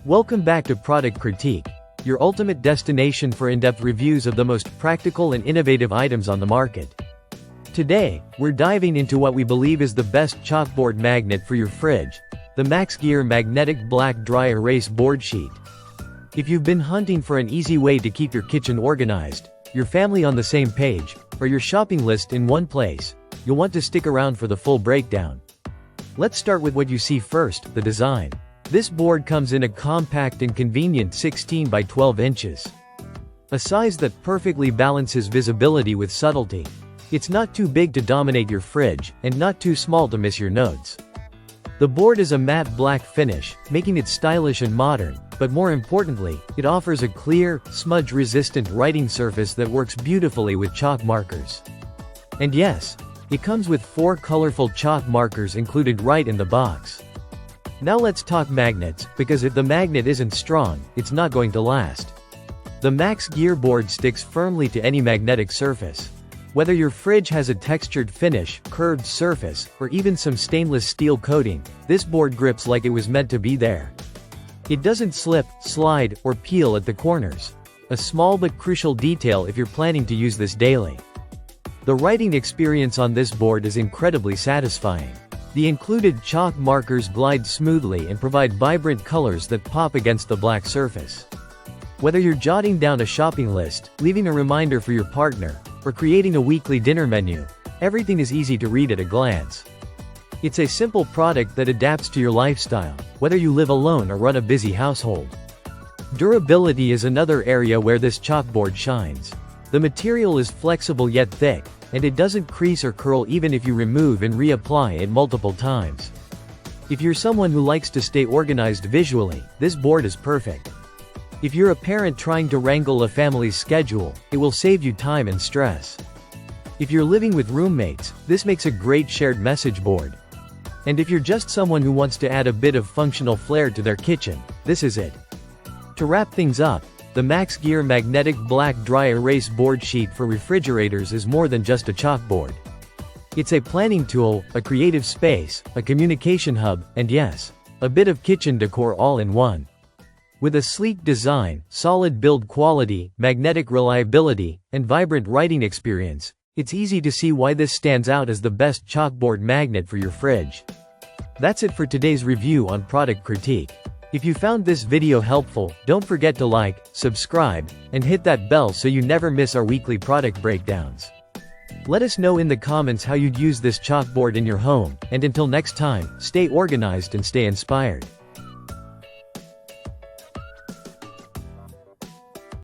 Welcome back to Product Critique, your ultimate destination for in-depth reviews of the most practical and innovative items on the market. Today, we're diving into what we believe is the best chalkboard magnet for your fridge, the MaxGear Magnetic Black Dry Erase Board Sheet. If you've been hunting for an easy way to keep your kitchen organized, your family on the same page, or your shopping list in one place, you'll want to stick around for the full breakdown. Let's start with what you see first, the design. This board comes in a compact and convenient 16 by 12 inches. A size that perfectly balances visibility with subtlety. It's not too big to dominate your fridge, and not too small to miss your notes. The board is a matte black finish, making it stylish and modern, but more importantly, it offers a clear, smudge-resistant writing surface that works beautifully with chalk markers. And yes, it comes with 4 colorful chalk markers included right in the box. Now let's talk magnets, because if the magnet isn't strong, it's not going to last. The MaxGear board sticks firmly to any magnetic surface. Whether your fridge has a textured finish, curved surface, or even some stainless steel coating, this board grips like it was meant to be there. It doesn't slip, slide, or peel at the corners. A small but crucial detail if you're planning to use this daily. The writing experience on this board is incredibly satisfying. The included chalk markers glide smoothly and provide vibrant colors that pop against the black surface. Whether you're jotting down a shopping list, leaving a reminder for your partner, or creating a weekly dinner menu, everything is easy to read at a glance. It's a simple product that adapts to your lifestyle, whether you live alone or run a busy household. Durability is another area where this chalkboard shines. The material is flexible yet thick, and it doesn't crease or curl even if you remove and reapply it multiple times. If you're someone who likes to stay organized visually, this board is perfect. If you're a parent trying to wrangle a family's schedule, it will save you time and stress. If you're living with roommates, this makes a great shared message board. And if you're just someone who wants to add a bit of functional flair to their kitchen, this is it. To wrap things up, the MaxGear Magnetic Black Dry Erase Board Sheet for refrigerators is more than just a chalkboard. It's a planning tool, a creative space, a communication hub, and yes, a bit of kitchen decor all in one. With a sleek design, solid build quality, magnetic reliability, and vibrant writing experience, it's easy to see why this stands out as the best chalkboard magnet for your fridge. That's it for today's review on Product Critique. If you found this video helpful, don't forget to like, subscribe, and hit that bell so you never miss our weekly product breakdowns. Let us know in the comments how you'd use this chalkboard in your home, and until next time, stay organized and stay inspired.